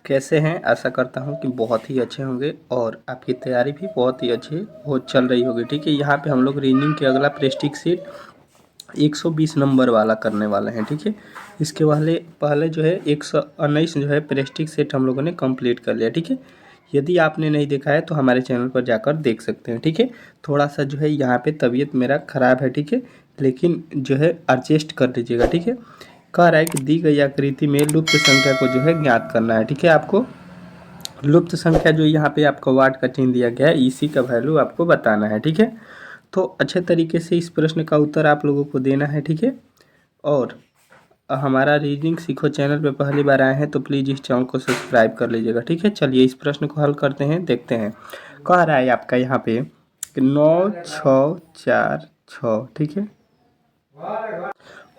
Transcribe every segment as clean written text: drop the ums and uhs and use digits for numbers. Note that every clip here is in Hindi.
कैसे हैं? आशा करता हूँ कि बहुत ही अच्छे होंगे और आपकी तैयारी भी बहुत ही अच्छी हो चल रही होगी। ठीक है, यहाँ पे हम लोग रीजनिंग के अगला प्रेस्टिक सीट 120 नंबर वाला करने वाले हैं। ठीक है, इसके पहले पहले जो है 119 जो है प्रेस्टिक सेट हम लोगों ने कंप्लीट कर लिया। ठीक है, यदि आपने नहीं देखा है तो हमारे चैनल पर जाकर देख सकते हैं। ठीक है, थोड़ा सा जो है यहाँ पे तबीयत मेरा ख़राब है। ठीक है, लेकिन जो है एडजस्ट कर लीजिएगा। ठीक है, कह रहा है कि दी गई आकृति में लुप्त संख्या को जो है ज्ञात करना है। ठीक है, आपको लुप्त संख्या जो यहाँ पे आपको वाट का चिन्ह दिया गया है इसी का वैल्यू आपको बताना है। ठीक है, तो अच्छे तरीके से इस प्रश्न का उत्तर आप लोगों को देना है। ठीक है, और हमारा रीजनिंग सीखो चैनल पे पहली बार आए हैं तो प्लीज़ इस चैनल को सब्सक्राइब कर लीजिएगा। ठीक है, चलिए इस प्रश्न को हल करते हैं, देखते हैं। कह रहा है आपका यहाँ पे कि 9 6 4 6। ठीक है,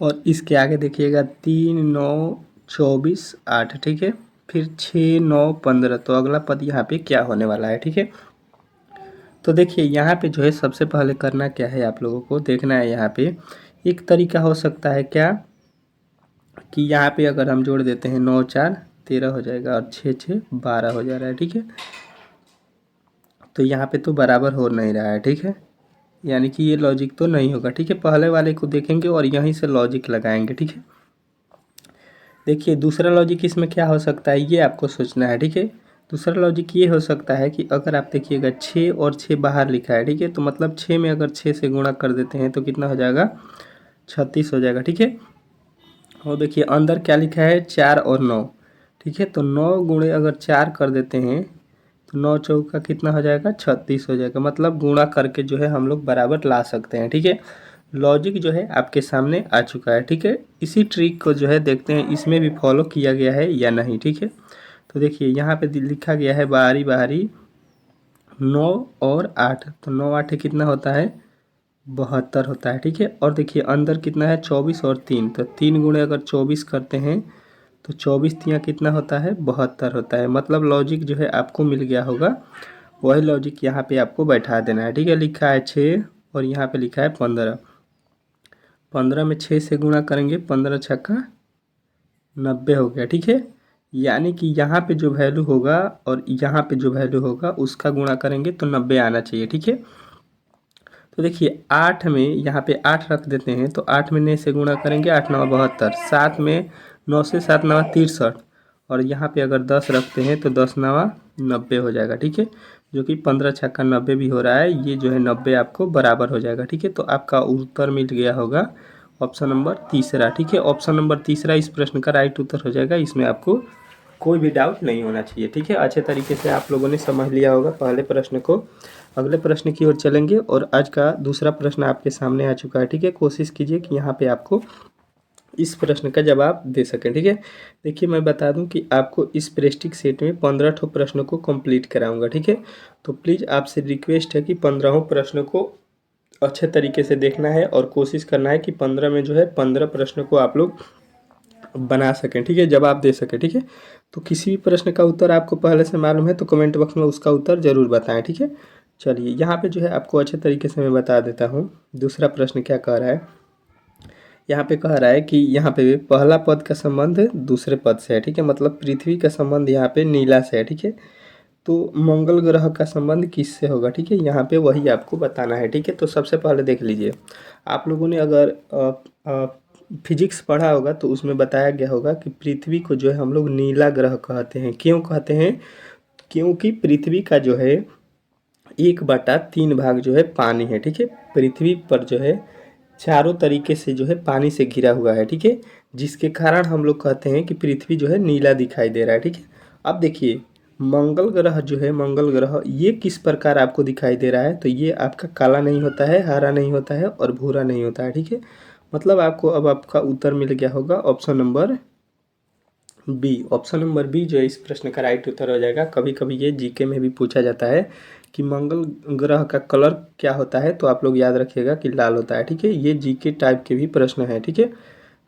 और इसके आगे देखिएगा 3 9 24 8। ठीक है, फिर 6 9 15। तो अगला पद यहाँ पे क्या होने वाला है? ठीक है, तो देखिए यहाँ पे जो है सबसे पहले करना क्या है, आप लोगों को देखना है। यहाँ पे एक तरीका हो सकता है क्या कि यहाँ पे अगर हम जोड़ देते हैं 9 4 13 हो जाएगा और 6 6 12 हो जा रहा है। ठीक है, तो यहाँ पे तो बराबर हो नहीं रहा है। ठीक है, यानी कि ये लॉजिक तो नहीं होगा। ठीक है, पहले वाले को देखेंगे और यहीं से लॉजिक लगाएंगे। ठीक है, देखिए दूसरा लॉजिक इसमें क्या हो सकता है ये आपको सोचना है। ठीक है, दूसरा लॉजिक ये हो सकता है कि अगर आप देखिएगा 6 और 6 बाहर लिखा है। ठीक है, तो मतलब 6 में अगर 6 से गुणा कर देते हैं तो कितना हो जाएगा? 36 हो जाएगा। ठीक है, और देखिए अंदर क्या लिखा है? 4 और 9। ठीक है, तो 9 गुणे अगर 4 कर देते हैं तो 9 चौका कितना हो जाएगा? 36 हो जाएगा। मतलब गुणा करके जो है हम लोग बराबर ला सकते हैं। ठीक है, लॉजिक जो है आपके सामने आ चुका है। ठीक है, इसी ट्रिक को जो है देखते हैं इसमें भी फॉलो किया गया है या नहीं। ठीक है, तो देखिए यहाँ पे लिखा गया है बाहरी बाहरी 9 और 8। तो 9 8 कितना होता है? 72 होता है। ठीक है, और देखिए अंदर कितना है? 24 और 3। तो 3 गुणे अगर 24 करते हैं तो 24 तियाँ कितना होता है? 72 होता है। मतलब लॉजिक जो है आपको मिल गया होगा, वही लॉजिक यहाँ पे आपको बैठा देना है। ठीक है, लिखा है 6 और यहाँ पे लिखा है 15। 15 में 6 से गुणा करेंगे, 15 छक्का 90 हो गया। ठीक है, यानी कि यहाँ पे जो वैल्यू होगा और यहाँ पे जो वैल्यू होगा उसका गुणा करेंगे तो 90 आना चाहिए। ठीक है, तो देखिए 8 में यहाँ पे 8 रख देते हैं तो 8 में 9 से गुणा करेंगे, 8 9 72। 7 में 9 से 7 9 63, और यहाँ पे अगर 10 रखते हैं तो 10 9 90 हो जाएगा। ठीक है, जो कि 15 छक्का 90 भी हो रहा है, ये जो है 90 आपको बराबर हो जाएगा। ठीक है, तो आपका उत्तर मिल गया होगा ऑप्शन नंबर तीसरा। ठीक है, ऑप्शन नंबर तीसरा इस प्रश्न का राइट उत्तर हो जाएगा, इसमें आपको कोई भी डाउट नहीं होना चाहिए। ठीक है, अच्छे तरीके से आप लोगों ने समझ लिया होगा पहले प्रश्न को। अगले प्रश्न की ओर चलेंगे और आज का दूसरा प्रश्न आपके सामने आ चुका है। ठीक है, कोशिश कीजिए कि यहाँ पे आपको इस प्रश्न का जवाब दे सकें। ठीक है, देखिए मैं बता दूं कि आपको इस प्रेस्टिक सेट में 15 ठो प्रश्नों को कंप्लीट कराऊंगा। ठीक है, तो प्लीज़ आपसे रिक्वेस्ट है कि 15 प्रश्न को अच्छे तरीके से देखना है और कोशिश करना है कि 15 में जो है 15 प्रश्न को आप लोग बना सकें। ठीक है, जवाब दे सकें। ठीक है, तो किसी भी प्रश्न का उत्तर आपको पहले से मालूम है तो कमेंट बॉक्स में उसका उत्तर ज़रूर बताएं। ठीक है, चलिए यहाँ पे जो है आपको अच्छे तरीके से मैं बता देता हूँ दूसरा प्रश्न क्या कह रहा है। यहाँ पे कह रहा है कि यहाँ पे पहला पद का संबंध दूसरे पद से है। ठीक है, मतलब पृथ्वी का संबंध यहाँ पे नीला से है। ठीक है, तो मंगल ग्रह का संबंध किससे होगा? ठीक है, यहाँ पे वही आपको बताना है। ठीक है, तो सबसे पहले देख लीजिए, आप लोगों ने अगर फिजिक्स पढ़ा होगा तो उसमें बताया गया होगा कि पृथ्वी को जो है हम लोग नीला ग्रह कहते हैं। क्यों कहते हैं? क्योंकि पृथ्वी का जो है 1/3 भाग जो है पानी है। ठीक है, पृथ्वी पर जो है चारों तरीके से जो है पानी से घिरा हुआ है। ठीक है, जिसके कारण हम लोग कहते हैं कि पृथ्वी जो है नीला दिखाई दे रहा है। ठीक है, अब देखिए मंगल ग्रह जो है, मंगल ग्रह ये किस प्रकार आपको दिखाई दे रहा है? तो ये आपका काला नहीं होता है, हरा नहीं होता है और भूरा नहीं होता है। ठीक है, मतलब आपको अब आपका उत्तर मिल गया होगा option number B. Option number B जो है इस प्रश्न का राइट उत्तर हो जाएगा। कभी कभी ये जीके में भी पूछा जाता है कि मंगल ग्रह का कलर क्या होता है, तो आप लोग याद रखिएगा कि लाल होता है। ठीक है, ये जीके टाइप के भी प्रश्न है। ठीक है,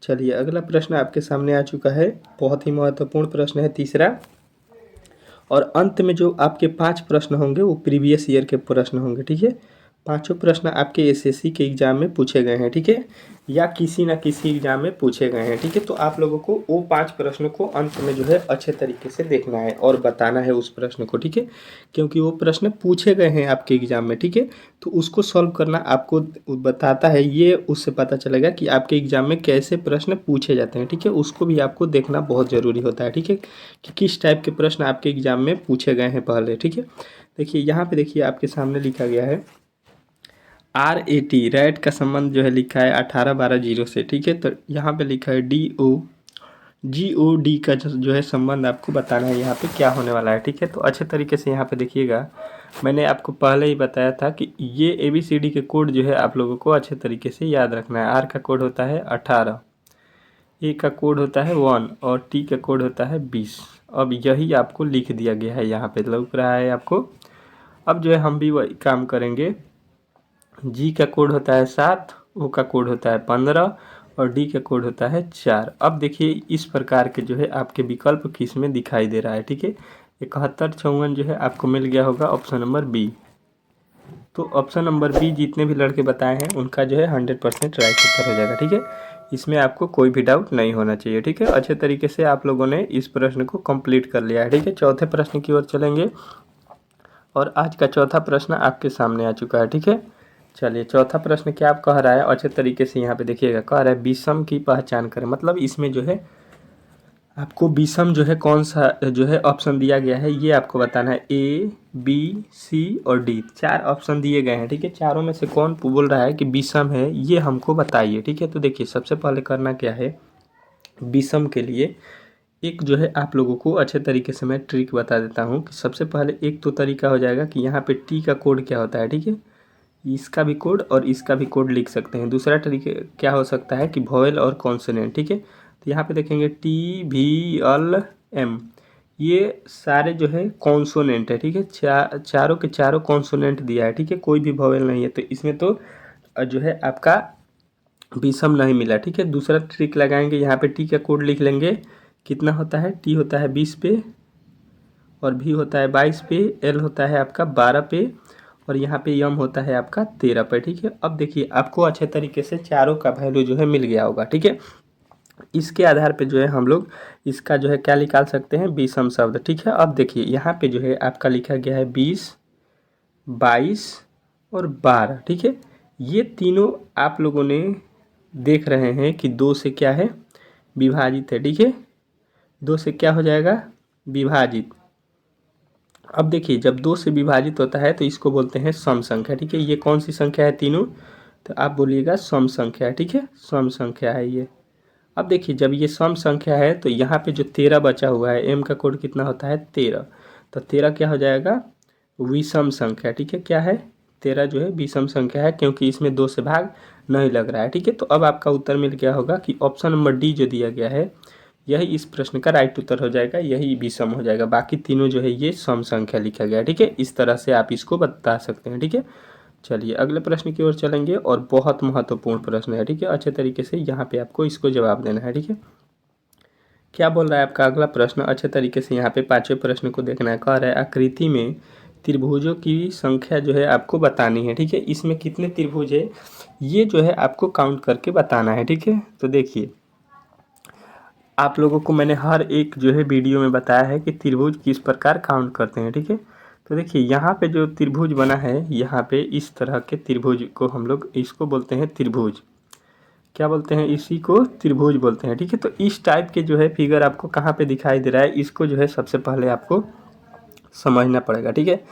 चलिए अगला प्रश्न आपके सामने आ चुका है, बहुत ही महत्वपूर्ण प्रश्न है तीसरा, और अंत में जो आपके 5 प्रश्न होंगे वो प्रीवियस ईयर के प्रश्न होंगे। ठीक है, पांचों प्रश्न आपके एसएससी के एग्जाम में पूछे गए हैं, ठीक है, या किसी ना किसी एग्जाम में पूछे गए हैं, ठीक है। तो आप लोगों को वो 5 प्रश्नों को अंत में जो है अच्छे तरीके से देखना है और बताना है उस प्रश्न को, ठीक है, क्योंकि वो प्रश्न पूछे गए हैं आपके एग्जाम में, ठीक है। तो उसको सॉल्व करना आपको बताता है, ये उससे पता चलेगा कि आपके एग्जाम में कैसे प्रश्न पूछे जाते हैं, ठीक है। उसको भी आपको देखना बहुत ज़रूरी होता है, ठीक है, कि किस टाइप के प्रश्न आपके एग्जाम में पूछे गए हैं पहले, ठीक है। देखिए यहाँ पे देखिए आपके सामने लिखा गया है RAT रैट का संबंध जो है लिखा है 18-12-0 से, ठीक है। तो यहाँ पे लिखा है GOD का जो है संबंध आपको बताना है यहाँ पे क्या होने वाला है, ठीक है। तो अच्छे तरीके से यहाँ पे देखिएगा, मैंने आपको पहले ही बताया था कि ये ABCD के कोड जो है आप लोगों को अच्छे तरीके से याद रखना है। R का कोड होता है 18, A का कोड होता है 1 और T का कोड होता है 20। अब यही आपको लिख दिया गया है, यहाँ पे लग रहा है आपको। अब जो है हम भी वही काम करेंगे। G का कोड होता है 7, O का कोड होता है 15 और D का कोड होता है 4। अब देखिए इस प्रकार के जो है आपके विकल्प किस में दिखाई दे रहा है, ठीक है। 71-54 जो है आपको मिल गया होगा ऑप्शन नंबर बी। तो ऑप्शन नंबर बी जितने भी लड़के बताए हैं उनका जो है 100% राइट उत्तर हो जाएगा, ठीक है। इसमें आपको कोई भी डाउट नहीं होना चाहिए, ठीक है। अच्छे तरीके से आप लोगों ने इस प्रश्न को कंप्लीट कर लिया है, ठीक है। चौथे प्रश्न की ओर चलेंगे और आज का चौथा प्रश्न आपके सामने आ चुका है, ठीक है। चलिए चौथा प्रश्न क्या आप कह रहा है, अच्छे तरीके से यहाँ पे देखिएगा, कह रहा है विषम की पहचान करें। मतलब इसमें जो है आपको विषम जो है कौन सा जो है ऑप्शन दिया गया है ये आपको बताना है। A, B, C और D 4 ऑप्शन दिए गए हैं, ठीक है। चारों में से कौन बोल रहा है कि विषम है ये हमको बताइए, ठीक है। तो देखिए सबसे पहले करना क्या है, विषम के लिए एक जो है आप लोगों को अच्छे तरीके से मैं ट्रिक बता देता हूँ कि सबसे पहले एक तो तरीका हो जाएगा कि यहाँ पे T का कोड क्या होता है, ठीक है, इसका भी कोड और इसका भी कोड लिख सकते हैं। दूसरा तरीके क्या हो सकता है कि वॉवेल और कॉन्सोनेंट, ठीक है। तो यहाँ पे देखेंगे TVLM ये सारे जो है कॉन्सोनेंट है, ठीक है। चारों के चारों कॉन्सोनेंट दिया है, ठीक है, कोई भी वॉवेल नहीं है, तो इसमें तो जो है आपका विषम नहीं मिला, ठीक है। दूसरा ट्रिक लगाएंगे, यहाँ पे टी का कोड लिख लेंगे, कितना होता है, टी होता है 20 पे और भी होता है 22 पे, एल होता है आपका 12 पे और यहाँ पे यम होता है आपका 13 पे, ठीक है। अब देखिए आपको अच्छे तरीके से चारों का वैल्यू जो है मिल गया होगा, ठीक है। इसके आधार पे जो है हम लोग इसका जो है क्या निकाल सकते हैं, विषम शब्द, ठीक है। अब देखिए यहाँ पे जो है आपका लिखा गया है 20, 22 और 12, ठीक है। ये तीनों आप लोगों ने देख रहे हैं कि 2 से क्या है, विभाजित है, ठीक है। 2 से क्या हो जाएगा, विभाजित। अब देखिए जब 2 से विभाजित होता है तो इसको बोलते हैं सम संख्या, ठीक है। ये कौन सी संख्या है तीनों, तो आप बोलिएगा सम संख्या है, ठीक है, सम संख्या है ये। अब देखिए जब ये सम संख्या है तो यहाँ पे जो 13 बचा हुआ है, एम का कोड कितना होता है 13, तो 13 क्या हो जाएगा, विषम संख्या, ठीक है। क्या है, 13 जो है विषम संख्या है क्योंकि इसमें 2 से भाग नहीं लग रहा है, ठीक है। तो अब आपका उत्तर मिल गया होगा कि ऑप्शन नंबर डी जो दिया गया है यही इस प्रश्न का राइट उत्तर हो जाएगा, यही विषम हो जाएगा। बाकी तीनों जो है ये सम संख्या लिखा गया है, ठीक है। इस तरह से आप इसको बता सकते हैं, ठीक है। चलिए अगले प्रश्न की ओर चलेंगे और बहुत महत्वपूर्ण प्रश्न है, ठीक है। अच्छे तरीके से यहाँ पे आपको इसको जवाब देना है, ठीक है। क्या बोल रहा है आपका अगला प्रश्न, अच्छे तरीके से यहाँ पे पांचवें प्रश्न को देखना है। कह रहा है आकृति में त्रिभुजों की संख्या जो है आपको बतानी है, ठीक है। इसमें कितने त्रिभुज है ये जो है आपको काउंट करके बताना है, ठीक है। तो देखिए आप लोगों को मैंने हर एक जो है वीडियो में बताया है कि त्रिभुज किस प्रकार काउंट करते हैं, ठीक है। तो देखिए यहाँ पे जो त्रिभुज बना है, यहाँ पे इस तरह के त्रिभुज को हम लोग इसको बोलते हैं त्रिभुज, क्या बोलते हैं, इसी को त्रिभुज बोलते हैं, ठीक है। तो इस टाइप के जो है फिगर आपको कहाँ पे दिखाई दे रहा है, इसको जो है सबसे पहले आपको समझना पड़ेगा, ठीक है।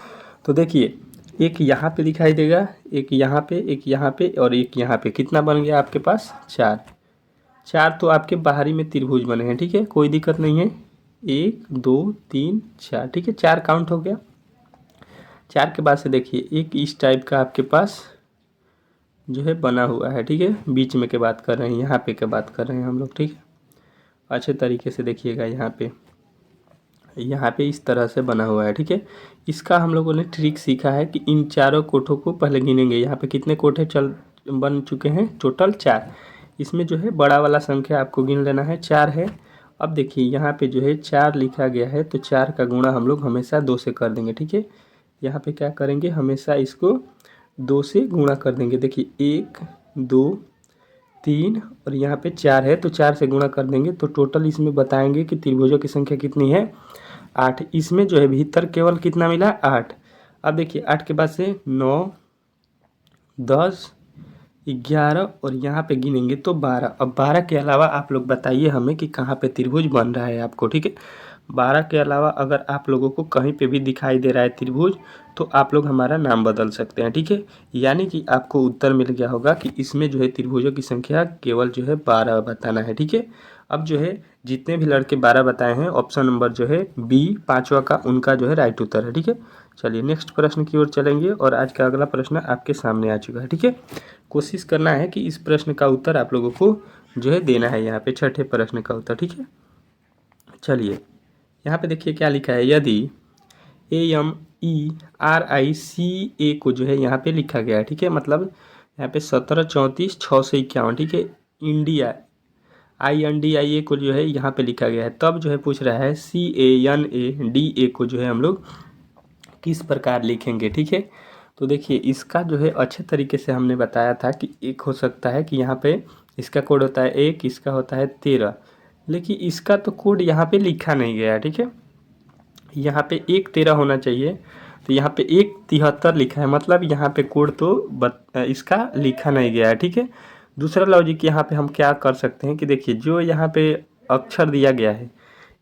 तो देखिए एक यहाँ पे दिखाई देगा, एक यहाँ पे, एक यहाँ पे और एक यहाँ पे, कितना बन गया आपके पास, 4। 4 तो आपके बाहरी में त्रिभुज बने हैं, ठीक है, कोई दिक्कत नहीं है। 1 2 3 4, ठीक है, 4 काउंट हो गया। 4 के बाद से देखिए एक इस टाइप का आपके पास जो है बना हुआ है, ठीक है। बीच में के बात कर रहे हैं, यहाँ पे के बात कर रहे हैं हम लोग, ठीक है। अच्छे तरीके से देखिएगा यहाँ पे इस तरह से बना हुआ है, ठीक है। इसका हम लोगों ने ट्रिक सीखा है कि इन चारों कोठों को पहले गिनेंगे। यहाँ पे कितने कोठे बन चुके हैं, टोटल 4। इसमें जो है बड़ा वाला संख्या आपको गिन लेना है, 4 है। अब देखिए यहाँ पे जो है 4 लिखा गया है तो 4 का गुणा हम लोग हमेशा 2 से कर देंगे, ठीक है। यहाँ पे क्या करेंगे, हमेशा इसको 2 से गुणा कर देंगे। देखिए 1 2 3 और यहाँ पे 4 है तो 4 से गुणा कर देंगे तो टोटल इसमें बताएंगे कि त्रिभुजों की संख्या कितनी है 8। इसमें जो है भीतर केवल कितना मिला 8। अब देखिए 8 के बाद से 9 10 11 और यहाँ पे गिनेंगे तो 12। अब 12 के अलावा आप लोग बताइए हमें कि कहाँ पे त्रिभुज बन रहा है आपको, ठीक है। 12 के अलावा अगर आप लोगों को कहीं पे भी दिखाई दे रहा है त्रिभुज तो आप लोग हमारा नाम बदल सकते हैं, ठीक है। यानी कि आपको उत्तर मिल गया होगा कि इसमें जो है त्रिभुजों की संख्या केवल जो है 12 बताना है, ठीक है। अब जो है जितने भी लड़के 12 बताए हैं ऑप्शन नंबर जो है बी पाँचवा का उनका जो है राइट उत्तर है, ठीक है। चलिए नेक्स्ट प्रश्न की ओर चलेंगे और आज का अगला प्रश्न आपके सामने आ चुका है, ठीक है। कोशिश करना है कि इस प्रश्न का उत्तर आप लोगों को जो है देना है यहाँ पे छठे प्रश्न का उत्तर, ठीक है। चलिए यहाँ पे देखिए क्या लिखा है, यदि AMERICA को जो है यहाँ पे लिखा गया है, ठीक है। मतलब यहाँ पे 17 34 6 से 51, ठीक है। इंडिया INDIA को जो है यहाँ पे लिखा गया है, तब जो है पूछ रहा है CANADA को जो है हम लोग किस प्रकार लिखेंगे, ठीक है। तो देखिए इसका जो है अच्छे तरीके से हमने बताया था कि एक हो सकता है कि यहाँ पे इसका कोड होता है 1, इसका होता है 13, लेकिन इसका तो कोड यहाँ पे लिखा नहीं गया है, ठीक है। यहाँ पे 1 13 होना चाहिए तो यहाँ पे 1 73 लिखा है, मतलब यहाँ पे कोड तो इसका लिखा नहीं गया है, ठीक है। दूसरा लॉजिक यहाँ पे हम क्या कर सकते हैं कि देखिए जो यहाँ पे अक्षर दिया गया है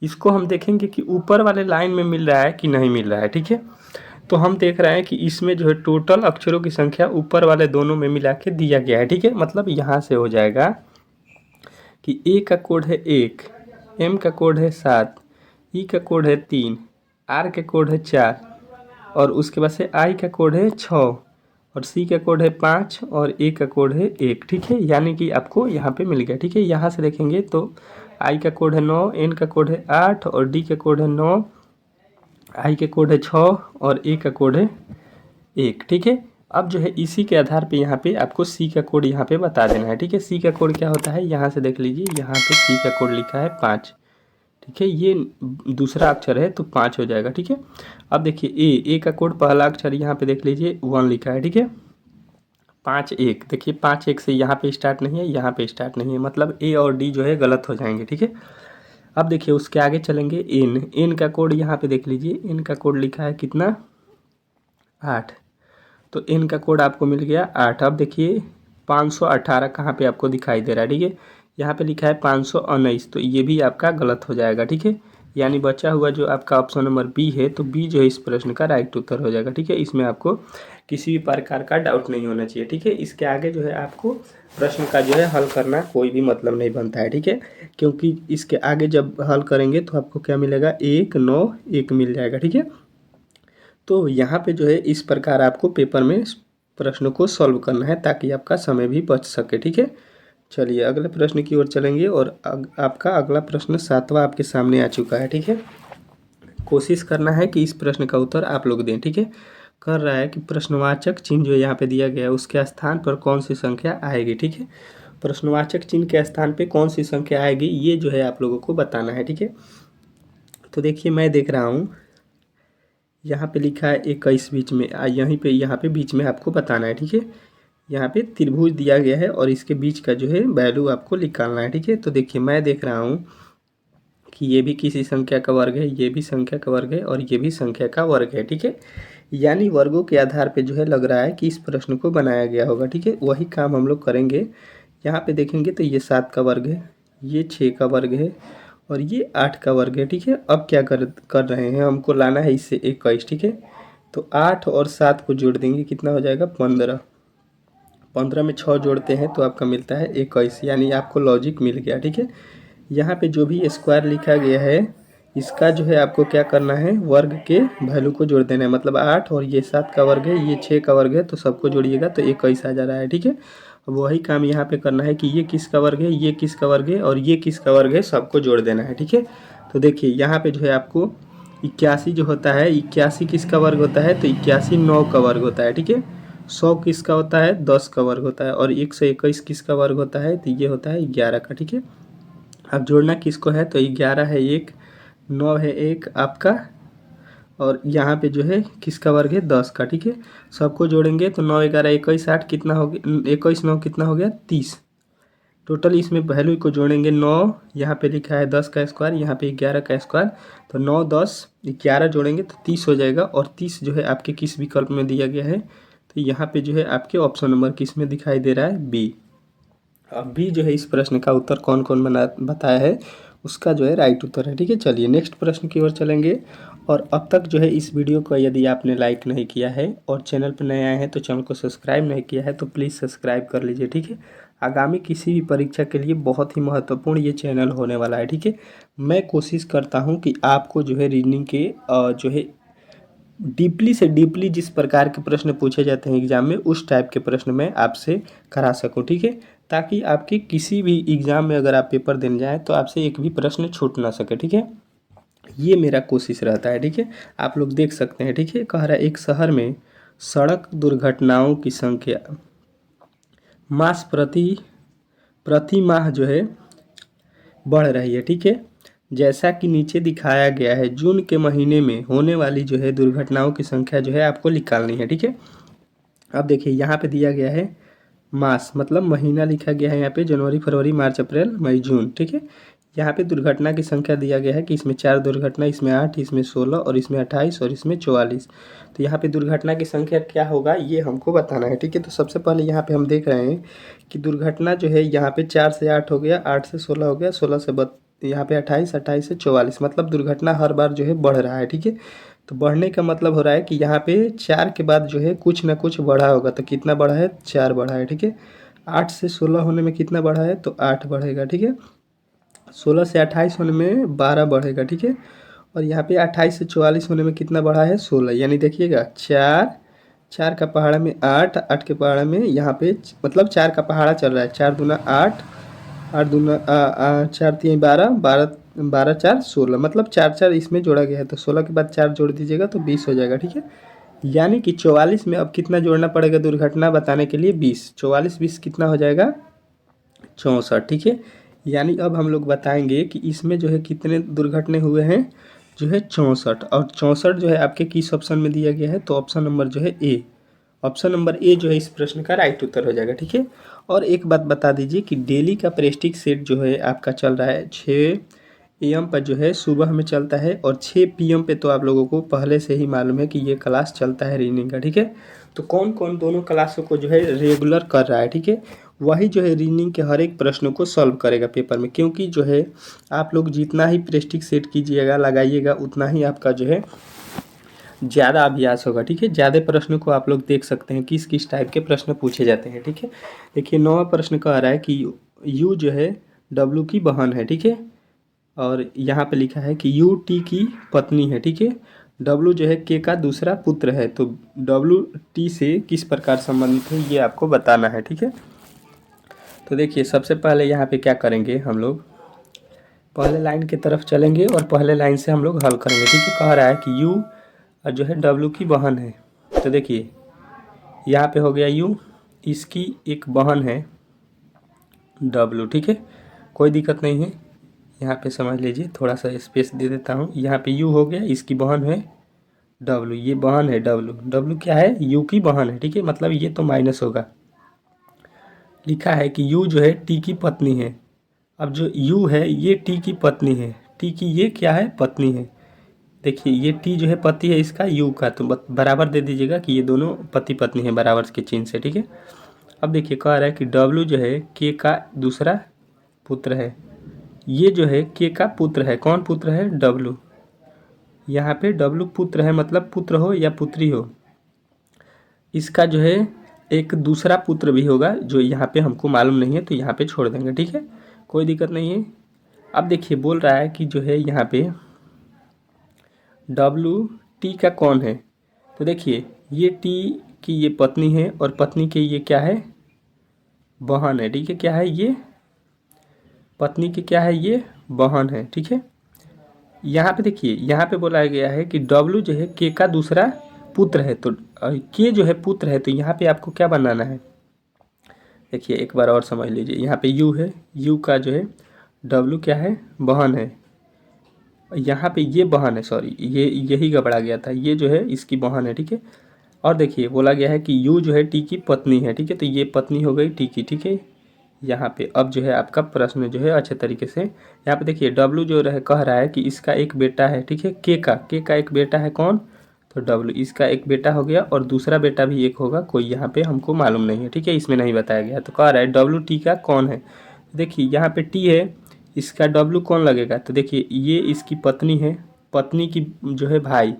इसको हम देखेंगे कि ऊपर वाले लाइन में मिल रहा है कि नहीं मिल रहा है, ठीक है। तो हम देख रहे हैं कि इसमें जो है टोटल अक्षरों की संख्या ऊपर वाले दोनों में मिला के दिया गया है, ठीक है। मतलब यहाँ से हो जाएगा कि ए का कोड है 1, एम का कोड है 7, ई का कोड है 3, आर का कोड है 4 और उसके बाद से आई का कोड है 6 और सी का कोड है 5 और ए का कोड है 1, ठीक है। यानी कि आपको यहाँ पे मिल गया, ठीक है। यहाँ से देखेंगे तो आई का कोड है 9, एन का कोड है 8 और डी का कोड है 9, आई का कोड है 6 और ए का कोड है 1, ठीक है। अब जो है इसी के आधार पे यहाँ पे आपको सी का कोड यहाँ पे बता देना है, ठीक है। सी का कोड क्या होता है यहाँ से देख लीजिए, यहाँ पे सी का कोड लिखा है 5, ठीक है। ये दूसरा अक्षर है तो 5 हो जाएगा, ठीक है। अब देखिए ए का कोड पहला अक्षर यहाँ पे देख लीजिए 1 लिखा है, ठीक है। 5 1 देखिए 5 1 से यहाँ पे स्टार्ट नहीं है, यहाँ पे स्टार्ट नहीं है, मतलब ए और डी जो है गलत हो जाएंगे, ठीक है। अब देखिए उसके आगे चलेंगे एन का कोड यहाँ पे देख लीजिए, एन का कोड लिखा है कितना 8, तो एन का कोड आपको मिल गया 8। अब देखिए 518 कहाँ पे आपको दिखाई दे रहा है, ठीक है। यहाँ पे लिखा है 519 तो ये भी आपका गलत हो जाएगा, ठीक है। यानी बचा हुआ जो आपका ऑप्शन नंबर बी है तो बी जो है इस प्रश्न का राइट उत्तर हो जाएगा, ठीक है। इसमें आपको किसी भी प्रकार का डाउट नहीं होना चाहिए, ठीक है। इसके आगे जो है आपको प्रश्न का जो है हल करना कोई भी मतलब नहीं बनता है, ठीक है। क्योंकि इसके आगे जब हल करेंगे तो आपको क्या मिलेगा 1 9 1 मिल जाएगा, ठीक है। तो यहाँ पे जो है इस प्रकार आपको पेपर में प्रश्नों को सॉल्व करना है ताकि आपका समय भी बच सके, ठीक है। चलिए अगले प्रश्न की ओर चलेंगे और आपका अगला प्रश्न 7वां आपके सामने आ चुका है, ठीक है। कोशिश करना है कि इस प्रश्न का उत्तर आप लोग दें, ठीक है। कर रहा है कि प्रश्नवाचक चिन्ह जो यहाँ पे दिया गया है उसके स्थान पर कौन सी संख्या आएगी, ठीक है। प्रश्नवाचक चिन्ह के स्थान पे कौन सी संख्या आएगी ये जो है आप लोगों को बताना है, ठीक है। तो देखिए मैं देख रहा हूँ यहाँ पे लिखा है 21 बीच में, यहाँ पे बीच में आपको बताना है, ठीक है। यहाँ पे त्रिभुज दिया गया है और इसके बीच का जो है वैल्यू आपको निकालना है, ठीक है। तो देखिए मैं देख रहा हूँ कि ये भी किसी संख्या का वर्ग है, ये भी संख्या का वर्ग है और ये भी संख्या का वर्ग है, ठीक है। यानी वर्गों के आधार पे जो है लग रहा है कि इस प्रश्न को बनाया गया होगा, ठीक है। वही काम हम लोग करेंगे। यहाँ पे देखेंगे तो ये 7 का वर्ग है, ये 6 का वर्ग है और ये 8 का वर्ग है, ठीक है। अब क्या कर रहे हैं, हमको लाना है इससे 21, ठीक है। तो 8 और 7 को जोड़ देंगे कितना हो जाएगा 15, 15 में 6 जोड़ते हैं तो आपका मिलता है 21, यानी आपको लॉजिक मिल गया, ठीक है। यहाँ पे जो भी स्क्वायर लिखा गया है इसका जो है आपको क्या करना है वर्ग के वैल्यू को जोड़ देना है, मतलब 8 और ये 7 का वर्ग है, ये 6 का वर्ग है तो सबको जोड़िएगा तो 21 आ जा रहा है, ठीक है। अब वही काम यहाँ पे करना है कि ये किसका वर्ग है, ये किसका वर्ग है और ये किसका वर्ग है, सबको जोड़ देना है, ठीक है। तो देखिए यहाँ पे जो है आपको 81 जो होता है, 81 किसका वर्ग होता है तो 81 9 का वर्ग होता है, ठीक है। 100 किसका होता है 10 का वर्ग होता है और 121 किसका वर्ग होता है तो ये होता है 11 का, ठीक है। अब जोड़ना किसको है तो 11 है 1, 9 है 1 आपका और यहाँ पे जो है किसका वर्ग है 10 का, ठीक है। सबको जोड़ेंगे तो 9 11 21 8 कितना हो गया, 21 9 कितना हो गया 30। टोटल इसमें वैल्यू को जोड़ेंगे 9, यहाँ पे लिखा है 10 का स्क्वायर, यहाँ पे 11 का स्क्वायर, तो 9 10 11 जोड़ेंगे तो 30 हो जाएगा। और 30 जो है आपके किस विकल्प में दिया गया है, तो यहाँ पे जो है आपके ऑप्शन नंबर किस में दिखाई दे रहा है, बी। अब भी जो है इस प्रश्न का उत्तर कौन कौन बताया है उसका जो है राइट उत्तर है, ठीक है। चलिए नेक्स्ट प्रश्न की ओर चलेंगे। और अब तक जो है इस वीडियो को यदि आपने लाइक नहीं किया है और चैनल पर नए आए हैं तो चैनल को सब्सक्राइब नहीं किया है तो प्लीज़ सब्सक्राइब कर लीजिए, ठीक है। आगामी किसी भी परीक्षा के लिए बहुत ही महत्वपूर्ण ये चैनल होने वाला है, ठीक है। मैं कोशिश करता हूँ कि आपको जो है रीजनिंग के जो है डीपली से डीपली जिस प्रकार के प्रश्न पूछे जाते हैं एग्जाम में उस टाइप के प्रश्न मैं आपसे करा सकूं, ठीक है। ताकि आपके किसी भी एग्ज़ाम में अगर आप पेपर देने जाएँ तो आपसे एक भी प्रश्न छूट ना सके, ठीक है। ये मेरा कोशिश रहता है, ठीक है। आप लोग देख सकते हैं, ठीक है। कह रहा है एक शहर में सड़क दुर्घटनाओं की संख्या मास प्रति माह जो है बढ़ रही है, ठीक है। जैसा कि नीचे दिखाया गया है जून के महीने में होने वाली जो है दुर्घटनाओं की संख्या जो है आपको निकालनी है, ठीक है। अब देखिए यहाँ पे दिया गया है मास मतलब महीना लिखा गया है यहाँ पे जनवरी फरवरी मार्च अप्रैल मई जून, ठीक है। यहाँ पे दुर्घटना की संख्या दिया गया है कि इसमें 4 दुर्घटना, इसमें 8, इसमें 16 और इसमें 28 और इसमें 44। तो यहाँ पे दुर्घटना की संख्या क्या होगा ये हमको बताना है, ठीक है। तो सबसे पहले यहाँ पे हम देख रहे हैं कि दुर्घटना जो है यहाँ पे 4 से 8 हो गया, 8 से 16 हो गया, 16 से यहाँ पे 28, 28 से 44, मतलब दुर्घटना हर बार जो है बढ़ रहा है, ठीक है। तो बढ़ने का मतलब हो रहा है कि यहाँ पे 4 के बाद जो है कुछ ना कुछ बढ़ा होगा। तो कितना बढ़ा है, 4 बढ़ा है, ठीक है। 8 से 16 होने में कितना बढ़ा है, तो 8 बढ़ेगा, ठीक है। 16 से 28 होने में 12 बढ़ेगा, ठीक है। और यहाँ पे 28 से 44 होने में कितना बढ़ा है, 16। यानी देखिएगा 4 4 का पहाड़ा में 8, 8 के पहाड़ा में यहाँ पे मतलब 4 का पहाड़ा चल रहा है, 4 दूना 8, 8 दूना 4 3 12, 12 12 4 16, मतलब 4 4 इसमें जोड़ा गया है। तो 16 के बाद 4 जोड़ दीजिएगा तो 20 हो जाएगा, ठीक है। यानी कि 44 में अब कितना जोड़ना पड़ेगा दुर्घटना बताने के लिए, 20। 44 20 कितना हो जाएगा, 64, ठीक है। यानी अब हम लोग बताएंगे कि इसमें जो है कितने दुर्घटना हुए हैं, जो है 64। और 64 जो है आपके किस ऑप्शन में दिया गया है, तो ऑप्शन नंबर जो है ए। ऑप्शन नंबर ए जो है इस प्रश्न का राइट उत्तर हो जाएगा, ठीक है। और एक बात बता दीजिए कि डेली का प्रेस्टिज सेट जो है आपका चल रहा है 6 AM पर जो है सुबह में चलता है, और 6 PM पे तो आप लोगों को पहले से ही मालूम है कि ये क्लास चलता है रीजनिंग का, ठीक है। तो कौन कौन दोनों क्लासों को जो है रेगुलर कर रहा है, ठीक है, वही जो है रीजनिंग के हर एक प्रश्नों को सॉल्व करेगा पेपर में। क्योंकि जो है आप लोग जितना ही प्रेस्टिज सेट कीजिएगा लगाइएगा उतना ही आपका जो है ज़्यादा अभ्यास होगा, ठीक है। ज़्यादा प्रश्नों को आप लोग देख सकते हैं किस किस टाइप के प्रश्न पूछे जाते हैं, ठीक है। देखिए 9वां प्रश्न कह रहा है कि यू जो है डब्लू की बहन है, ठीक है। और यहाँ पे लिखा है कि यू टी की पत्नी है, ठीक है। डब्लू जो है के का दूसरा पुत्र है। तो डब्लू टी से किस प्रकार संबंधित है ये आपको बताना है, ठीक है। तो देखिए सबसे पहले यहाँ पे क्या करेंगे, हम लोग पहले लाइन की तरफ चलेंगे और पहले लाइन से हम लोग हल करेंगे, ठीक है। कह रहा है कि यू जो है डब्लू की बहन है। तो देखिए यहाँ पे हो गया यू, इसकी एक बहन है डब्लू, ठीक है। कोई दिक्कत नहीं है, यहाँ पे समझ लीजिए, थोड़ा सा स्पेस दे देता हूँ। यहाँ पे यू हो गया, इसकी बहन है डब्लू, ये बहन है डब्लू, डब्लू क्या है, यू की बहन है, ठीक है। मतलब ये तो माइनस होगा। लिखा है कि यू जो है टी की पत्नी है। अब जो यू है ये टी की पत्नी है, टी की ये क्या है, पत्नी है। देखिए ये टी जो है पति है इसका यू का, तो बराबर दे दीजिएगा कि ये दोनों पति पत्नी है बराबर के चिन्ह से, ठीक है। अब देखिए कह रहा है कि डब्लू जो है के का दूसरा पुत्र है। ये जो है के का पुत्र है, कौन पुत्र है, डब्लू। यहाँ पे डब्लू पुत्र है मतलब पुत्र हो या पुत्री हो, इसका जो है एक दूसरा पुत्र भी होगा जो यहाँ पे हमको मालूम नहीं है, तो यहाँ पे छोड़ देंगे, ठीक है। कोई दिक्कत नहीं है। अब देखिए बोल रहा है कि जो है यहाँ पे डब्लू टी का कौन है। तो देखिए ये टी की ये पत्नी है और पत्नी के ये क्या है, बहन है, ठीक है। क्या है ये, पत्नी की क्या है, ये बहन है, ठीक है। यहाँ पे देखिए यहाँ पे बोला गया है कि डब्लू जो है के का दूसरा पुत्र है, तो के जो है पुत्र है, तो यहाँ पे आपको क्या बनाना है, देखिए एक बार और समझ लीजिए। यहाँ पे यू है, यू का जो है डब्लू क्या है, बहन है। यहाँ पे ये बहन है, सॉरी ये यही गड़बड़ा गया था, ये जो है इसकी बहन है, ठीक है। और देखिए बोला गया है कि यू जो है टी की पत्नी है, ठीक है, तो ये पत्नी हो गई टी की, ठीक है। यहाँ पे अब जो है आपका प्रश्न जो है अच्छे तरीके से यहाँ पे देखिए, डब्लू जो रहे कह रहा है कि इसका एक बेटा है, ठीक है, के का एक बेटा है कौन, तो डब्लू, इसका एक बेटा हो गया और दूसरा बेटा भी एक होगा कोई, यहाँ पे हमको मालूम नहीं है, ठीक है, इसमें नहीं बताया गया। तो कह रहा है डब्लू टी का कौन है, देखिए यहाँ पे टी है, इसका डब्लू कौन लगेगा, तो देखिए ये इसकी पत्नी है, पत्नी की जो है भाई,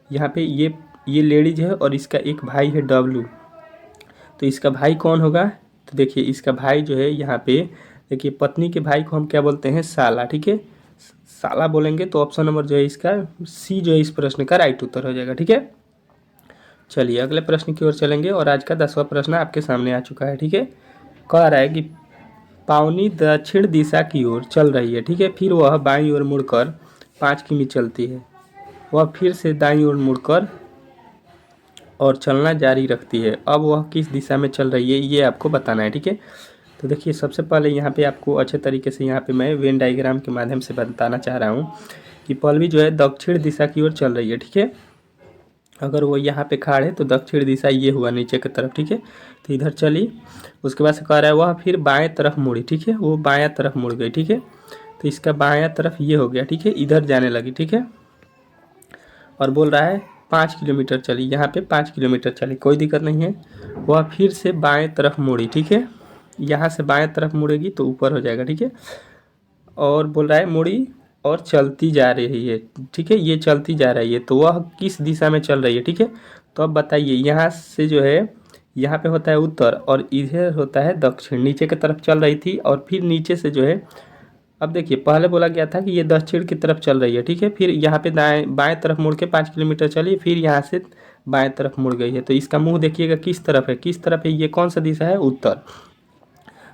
यहाँ पे ये लेडीज है और इसका एक भाई है डब्लू, तो इसका भाई कौन होगा, तो देखिए इसका भाई जो है यहाँ पे, देखिए पत्नी के भाई को हम क्या बोलते हैं, साला, ठीक है, साला बोलेंगे, तो ऑप्शन नंबर जो है इसका सी जो है इस प्रश्न का राइट उत्तर हो जाएगा, ठीक है। चलिए अगले प्रश्न की ओर चलेंगे और आज का 10वां प्रश्न आपके सामने आ चुका है, ठीक है। कह रहा है कि पावनी दक्षिण दिशा की ओर चल रही है, ठीक है, फिर वह बाईं ओर मुड़कर 5 किमी चलती है, वह फिर से दाईं ओर मुड़कर और चलना जारी रखती है, अब वह किस दिशा में चल रही है ये आपको बताना है, ठीक है। तो देखिए सबसे पहले यहाँ पे आपको अच्छे तरीके से यहाँ पे मैं वेन डायग्राम के माध्यम से बताना चाह रहा हूँ कि पल्लवी जो है दक्षिण दिशा की ओर चल रही है, ठीक है। अगर वो यहाँ पे खाड़ है तो दक्षिण दिशा ये हुआ नीचे की तरफ, ठीक है, तो इधर चली, उसके बाद से कह रहा है वह फिर बाएं तरफ मुड़ी, ठीक है, वो बायां तरफ मुड़ गई, ठीक है, तो इसका बायां तरफ ये हो गया, ठीक है, इधर जाने लगी, ठीक है, और बोल रहा है 5 किलोमीटर चली, यहाँ पे 5 किलोमीटर चली, कोई दिक्कत नहीं है। वह फिर से बाएं तरफ मुड़ी, ठीक है, यहाँ से बाएं तरफ मुड़ेगी तो ऊपर हो जाएगा, ठीक है, और बोल रहा है मुड़ी और चलती जा रही है, ठीक है, ये चलती जा रही है, तो वह किस दिशा में चल रही है, ठीक है। तो अब बताइए यहाँ से जो है, यहाँ पे होता है उत्तर और इधर होता है दक्षिण, नीचे की तरफ चल रही थी और फिर नीचे से जो है, अब देखिए पहले बोला गया था कि ये दक्षिण की तरफ चल रही है, ठीक है, फिर यहाँ पे दाएं बाएं तरफ मुड़ के 5 किलोमीटर चली, फिर यहाँ से बाएं तरफ मुड़ गई है, तो इसका मुंह देखिएगा किस तरफ है, किस तरफ है, ये कौन सा दिशा है, उत्तर।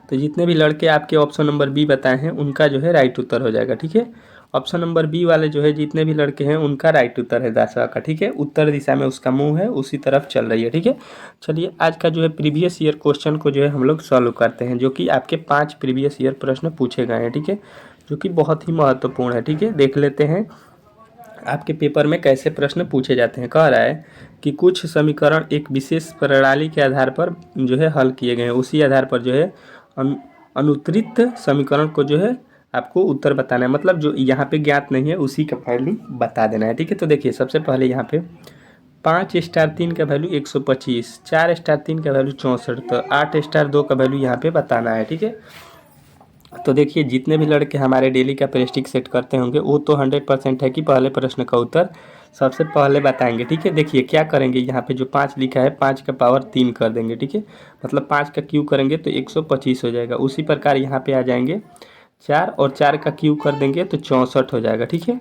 तो जितने भी लड़के आपके ऑप्शन नंबर बी बताए हैं उनका जो है राइट उत्तर हो जाएगा, ठीक है। ऑप्शन नंबर बी वाले जो है जितने भी लड़के हैं उनका राइट उत्तर है 10वां का, ठीक है, उत्तर दिशा में उसका मुंह है, उसी तरफ चल रही है, ठीक है। चलिए आज का जो है प्रीवियस ईयर क्वेश्चन को जो है हम लोग सॉल्व करते हैं, जो कि आपके 5 प्रीवियस ईयर प्रश्न पूछे गए हैं, ठीक है, जो कि बहुत ही महत्वपूर्ण है, ठीक है। देख लेते हैं आपके पेपर में कैसे प्रश्न पूछे जाते हैं। कह रहा है कि कुछ समीकरण एक विशेष प्रणाली के आधार पर जो है हल किए गए हैं, उसी आधार पर जो है अनुत्तरित समीकरण को जो है आपको उत्तर बताना है, मतलब जो यहाँ पे ज्ञात नहीं है उसी का वैल्यू बता देना है, ठीक है। तो देखिए सबसे पहले यहाँ पे 5 स्टार 3 का वैल्यू 125, 4 स्टार 3 का वैल्यू 64, तो 8 स्टार 2 का वैल्यू यहाँ पे बताना है, ठीक है। तो देखिए जितने भी लड़के हमारे डेली का प्रेस्टिक सेट करते होंगे वो तो 100% है कि पहले प्रश्न का उत्तर सबसे पहले बताएंगे, ठीक है। देखिए क्या करेंगे, यहाँ पे जो 5 लिखा है 5 का पावर 3 कर देंगे, ठीक है, मतलब 5 का क्यू करेंगे तो 125 हो जाएगा। उसी प्रकार यहाँ पे आ जाएंगे 4 और 4 का क्यू कर देंगे तो 64 हो जाएगा, ठीक है।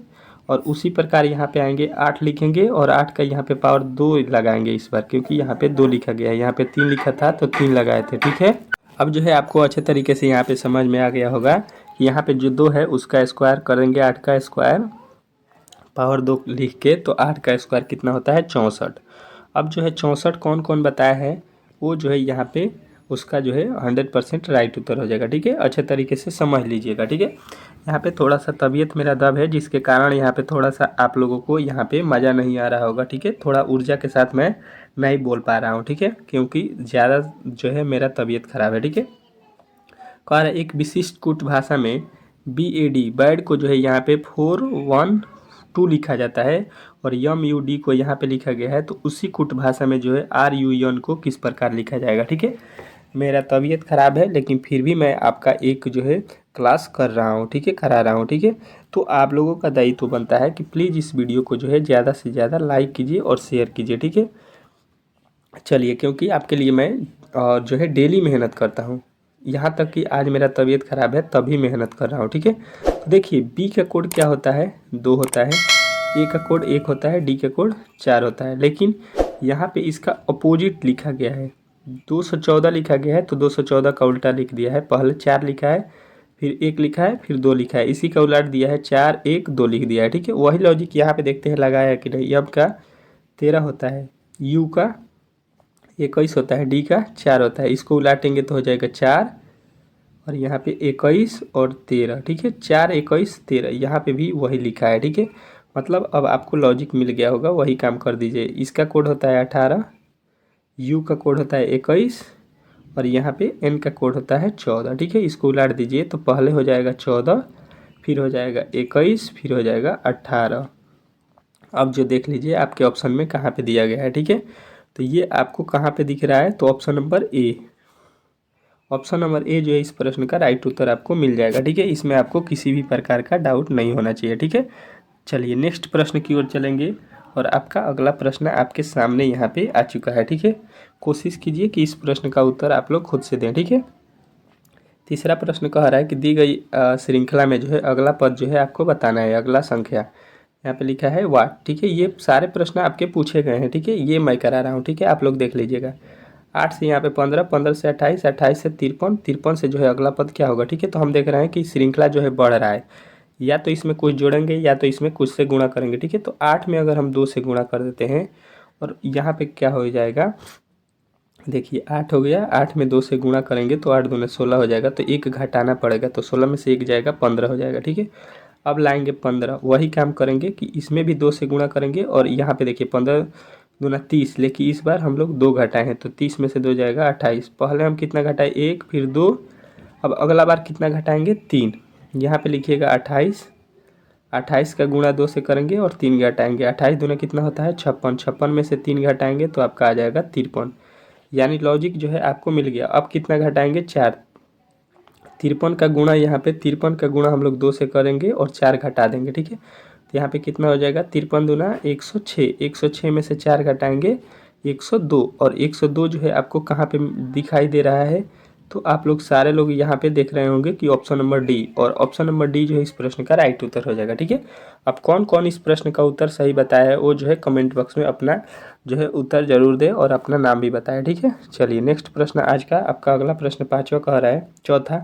और उसी प्रकार यहाँ पे आएंगे 8 लिखेंगे और 8 का यहाँ पे पावर 2 लगाएंगे इस बार, क्योंकि यहाँ पे 2 लिखा गया है, यहाँ पे 3 लिखा था तो 3 लगाए थे, ठीक है। अब जो है आपको अच्छे तरीके से यहाँ पे समझ में आ गया होगा कि यहाँ पे जो 2 है उसका स्क्वायर करेंगे, 8 का स्क्वायर पावर 2 लिख के, तो 8 का स्क्वायर कितना होता है 64। अब जो है 64 कौन कौन बताया है वो जो है यहाँ पे उसका जो है 100% राइट उत्तर हो जाएगा, ठीक है। अच्छे तरीके से समझ लीजिएगा, ठीक है। यहाँ पे थोड़ा सा तबीयत मेरा दब है जिसके कारण यहाँ पे थोड़ा सा आप लोगों को यहाँ पे मज़ा नहीं आ रहा होगा, ठीक है, थोड़ा ऊर्जा के साथ मैं नहीं बोल पा रहा हूँ, ठीक है, क्योंकि ज़्यादा जो है मेरा तबीयत खराब है, ठीक है। कह रहा है एक विशिष्ट कूट भाषा में BAD बैड को जो है यहाँ पे 412 लिखा जाता है और MUD को यहाँ पे लिखा गया है, तो उसी कूट भाषा में जो है RUN को किस प्रकार लिखा जाएगा, ठीक है। मेरा तबीयत ख़राब है लेकिन फिर भी मैं आपका एक जो है क्लास कर रहा हूँ, ठीक है, करा रहा हूँ, ठीक है। तो आप लोगों का दायित्व बनता है कि प्लीज़ इस वीडियो को जो है ज़्यादा से ज़्यादा लाइक कीजिए और शेयर कीजिए, ठीक है। चलिए क्योंकि आपके लिए मैं जो है डेली मेहनत करता हूँ, यहाँ तक कि आज मेरा तबीयत ख़राब है तभी मेहनत कर रहा हूँ, ठीक है। तो देखिए बी का कोड क्या होता है 2 होता है, ए का कोड 1 होता है, डी का कोड 4 होता है, लेकिन यहाँ पे इसका अपोजिट लिखा गया है, 214 लिखा गया है तो 214 का उल्टा लिख दिया है, पहले 4 लिखा है फिर 1 लिखा है फिर 2 लिखा है, इसी का उलट दिया है 4 1 2 लिख दिया है, ठीक है। वही लॉजिक यहाँ पे देखते हैं लगाया है कि नहीं। अब का 13 होता है, यू का 21 होता है, डी का 4 होता है, इसको उलाटेंगे तो हो जाएगा 4 और यहाँ पे 21 और 13, ठीक है, 4 21 13, यहाँ पे भी वही लिखा है, ठीक है। मतलब अब आपको लॉजिक मिल गया होगा, वही काम कर दीजिए। इसका कोड होता है 18, यू का कोड होता है 21 और यहाँ पे एन का कोड होता है 14, ठीक है। इसको उलाट दीजिए तो पहले हो जाएगा 14, फिर हो जाएगा 21, फिर हो जाएगा 18। अब जो देख लीजिए आपके ऑप्शन में कहाँ पे दिया गया है, ठीक है। तो ये आपको कहाँ पे दिख रहा है, तो option number A, option number A जो है इस प्रश्न का राइट उत्तर आपको मिल जाएगा, ठीक है। इसमें आपको किसी भी प्रकार का डाउट नहीं होना चाहिए, ठीक है। चलिए नेक्स्ट प्रश्न की ओर चलेंगे और आपका अगला प्रश्न आपके सामने यहाँ पे आ चुका है, ठीक है। कोशिश कीजिए कि इस प्रश्न का उत्तर आप लोग खुद से दें, ठीक है। तीसरा प्रश्न कह रहा है कि दी गई श्रृंखला में जो है अगला पद जो है आपको बताना है, अगला संख्या यहाँ पे लिखा है वाट, ठीक है। ये सारे प्रश्न आपके पूछे गए हैं, ठीक है, ये मैं करा रहा हूँ, ठीक है, आप लोग देख लीजिएगा। 8 से यहाँ पे 15, 15 से 28, 28 से 53, 53 से जो है अगला पद क्या होगा, ठीक है। तो हम देख रहे हैं कि श्रृंखला जो है बढ़ रहा है, या तो इसमें कुछ जोड़ेंगे या तो इसमें कुछ से गुणा करेंगे, ठीक है। तो 8 में अगर हम 2 से गुणा कर देते हैं और यहाँ पे क्या हो जाएगा, देखिए 8 हो गया, 8 में 2 से गुणा करेंगे तो 8 दूने 16 हो जाएगा, तो एक घटाना पड़ेगा, तो 16 में से एक जाएगा 15 हो जाएगा, ठीक है। अब लाएंगे 15, वही काम करेंगे कि इसमें भी 2 से गुणा करेंगे और यहाँ पे देखिए 15 दूना 30, लेकिन इस बार हम लोग 2 घटाए हैं तो 30 में से 2 जाएगा 28। पहले हम कितना घटाए, 1 फिर 2, अब अगला बार कितना घटाएंगे, 3। यहाँ पे लिखिएगा 28, 28 का गुणा 2 से करेंगे और 3 घटाएंगे, 28 दूना कितना होता है 56, 56 में से 3 घटाएंगे तो आपका आ जाएगा 53। यानी लॉजिक जो है आपको मिल गया। अब कितना घटाएंगे, 4, 53 का गुणा, यहाँ पे 53 का गुणा हम लोग 2 से करेंगे और 4 घटा देंगे, ठीक है। तो यहाँ पे कितना हो जाएगा, 53 दूना 106, 106 में से 4 घटाएंगे 102, और 102 जो है आपको कहाँ पे दिखाई दे रहा है, तो आप लोग सारे लोग यहाँ पे देख रहे होंगे कि ऑप्शन नंबर डी, और ऑप्शन नंबर डी जो है इस प्रश्न का राइट उत्तर हो जाएगा, ठीक है। अब कौन कौन इस प्रश्न का उत्तर सही बताया है वो जो है कमेंट बॉक्स में अपना जो है उत्तर जरूर दे और अपना नाम भी बताए, ठीक है। चलिए नेक्स्ट प्रश्न आज का आपका अगला प्रश्न पाँचवा कह रहा है, चौथा,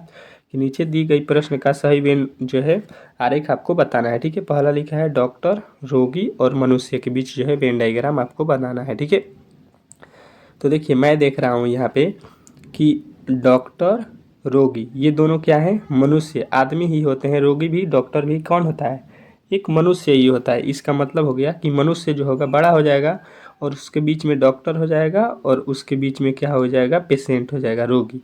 कि नीचे दी गई प्रश्न का सही वेन जो है आरेख आपको बताना है, ठीक है। पहला लिखा है डॉक्टर, रोगी और मनुष्य के बीच जो है वेन डायग्राम आपको बनाना है, ठीक है। तो देखिए मैं देख रहा हूँ यहाँ पे कि डॉक्टर, रोगी, ये दोनों क्या है, मनुष्य, आदमी ही होते हैं। रोगी भी, डॉक्टर भी कौन होता है, एक मनुष्य ही होता है। इसका मतलब हो गया कि मनुष्य जो होगा बड़ा हो जाएगा और उसके बीच में डॉक्टर हो जाएगा और उसके बीच में क्या हो जाएगा, पेशेंट हो जाएगा, रोगी।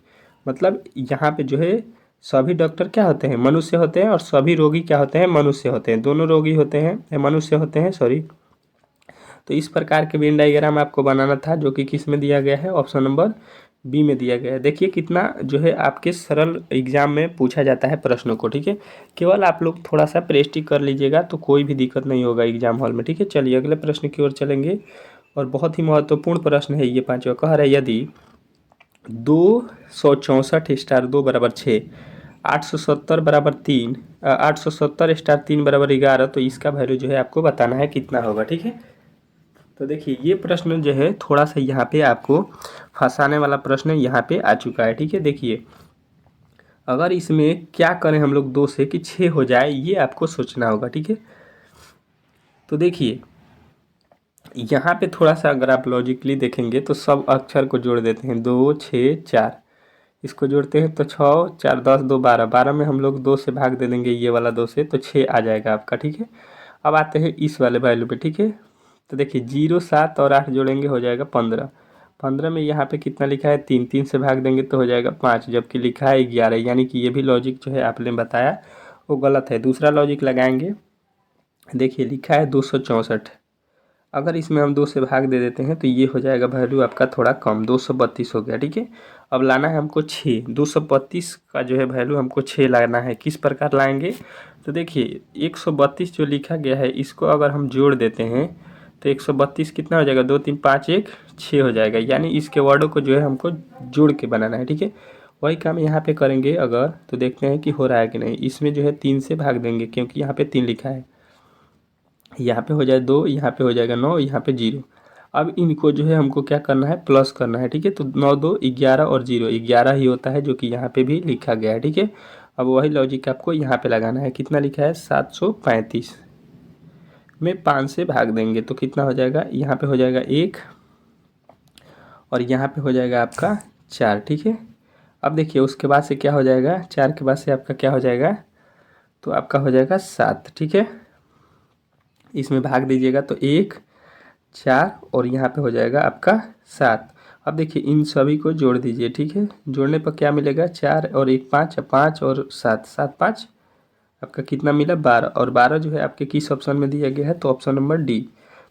मतलब यहाँ पे जो है सभी डॉक्टर क्या होते हैं, मनुष्य होते हैं, और सभी रोगी क्या होते हैं, मनुष्य होते हैं। दोनों रोगी होते हैं, मनुष्य होते हैं, सॉरी। तो इस प्रकार के वेन डायग्राम आपको बनाना था, जो कि किस में दिया गया है, ऑप्शन नंबर बी में दिया गया है। देखिए कितना जो है आपके सरल एग्जाम में पूछा जाता है प्रश्नों को, ठीक है। केवल आप लोग थोड़ा सा प्रैक्टिस कर लीजिएगा तो कोई भी दिक्कत नहीं होगा एग्जाम हॉल में, ठीक है। चलिए अगले प्रश्न की ओर चलेंगे और बहुत ही महत्वपूर्ण प्रश्न है ये पाँचवा। कह रहा है यदि 264 स्टार 2 बराबर 6, 870 बराबर 3, 870 स्टार 3 बराबर 11, तो इसका वैल्यू जो है आपको बताना है कितना होगा, ठीक है। तो देखिए ये प्रश्न जो है थोड़ा सा यहाँ पे आपको फंसाने वाला प्रश्न यहाँ पे आ चुका है, ठीक है। देखिए अगर इसमें क्या करें हम लोग 2 से कि 6 हो जाए, ये आपको सोचना होगा, ठीक है। तो देखिए यहाँ पे थोड़ा सा अगर आप लॉजिकली देखेंगे तो सब अक्षर को जोड़ देते हैं, 2 6 4, इसको जोड़ते हैं तो 6 4 10 2 12, 12 में हम लोग 2 से भाग दे देंगे ये वाला 2 से, तो 6 आ जाएगा आपका, ठीक है। अब आते हैं इस वाले वैल्यू पे, ठीक है। तो देखिए 0 7 और 8 जोड़ेंगे हो जाएगा 15, 15 में यहाँ पे कितना लिखा है 3, 3 से भाग देंगे तो हो जाएगा 5, जबकि लिखा है 11, यानी कि ये भी लॉजिक जो है आपने बताया वो गलत है। दूसरा लॉजिक लगाएंगे, देखिए लिखा है 264, अगर इसमें हम 2 से भाग दे देते हैं तो ये हो जाएगा वैल्यू आपका थोड़ा कम, 232 हो गया, ठीक है। अब लाना है हमको 6, 232 का जो है वैल्यू हमको 6 लाना है। किस प्रकार लाएंगे, तो देखिए 132 जो लिखा गया है इसको अगर हम जोड़ देते हैं तो 132 कितना हो जाएगा, 2 3 5 1 6 हो जाएगा, यानी इसके वर्डों को जो है हमको जोड़ के बनाना है, ठीक है। वही काम यहाँ पे करेंगे अगर, तो देखते हैं कि हो रहा है कि नहीं। इसमें जो है 3 से भाग देंगे क्योंकि यहाँ पे 3 लिखा है, यहाँ पे हो जाए 2, यहाँ पे हो जाएगा 9, यहाँ पे 0। अब इनको जो है हमको क्या करना है, प्लस करना है, ठीक है। तो 9 2 11 और 0 11 ही होता है, जो कि यहाँ पे भी लिखा गया है, ठीक है। अब वही लॉजिक आपको यहाँ पे लगाना है, कितना लिखा है 735 में 5 से भाग देंगे तो कितना हो जाएगा, यहाँ पे हो जाएगा 1 और यहाँ पे हो जाएगा आपका 4, ठीक है। अब देखिए उसके बाद से क्या हो जाएगा, 4 के बाद से आपका क्या हो जाएगा, तो आपका हो जाएगा 7। ठीक है, इसमें भाग दीजिएगा तो 1 4 और यहाँ पे हो जाएगा आपका 7। अब देखिए इन सभी को जोड़ दीजिए। ठीक है, जोड़ने पर क्या मिलेगा, 4 और 1 5, 5 और 7, 7 5 आपका कितना मिला, 12। और 12 जो है आपके किस ऑप्शन में दिया गया है, तो ऑप्शन नंबर डी।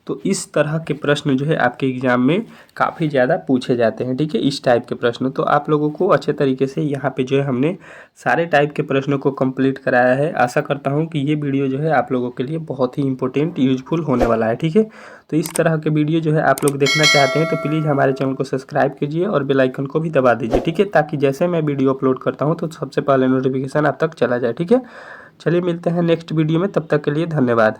तो इस तरह के प्रश्न जो है आपके एग्ज़ाम में काफ़ी ज़्यादा पूछे जाते हैं। ठीक है, इस टाइप के प्रश्न तो आप लोगों को अच्छे तरीके से यहाँ पे जो है हमने सारे टाइप के प्रश्नों को कंप्लीट कराया है। आशा करता हूँ कि ये वीडियो जो है आप लोगों के लिए बहुत ही इंपॉर्टेंट यूजफुल होने वाला है। ठीक है, तो इस तरह के वीडियो जो है आप लोग देखना चाहते हैं तो प्लीज़ हमारे चैनल को सब्सक्राइब कीजिए और बेल आइकन को भी दबा दीजिए। ठीक है, ताकि जैसे मैं वीडियो अपलोड करता हूँ तो सबसे पहले नोटिफिकेशन आप तक चला जाए। ठीक है, चलिए मिलते हैं नेक्स्ट वीडियो में, तब तक के लिए धन्यवाद।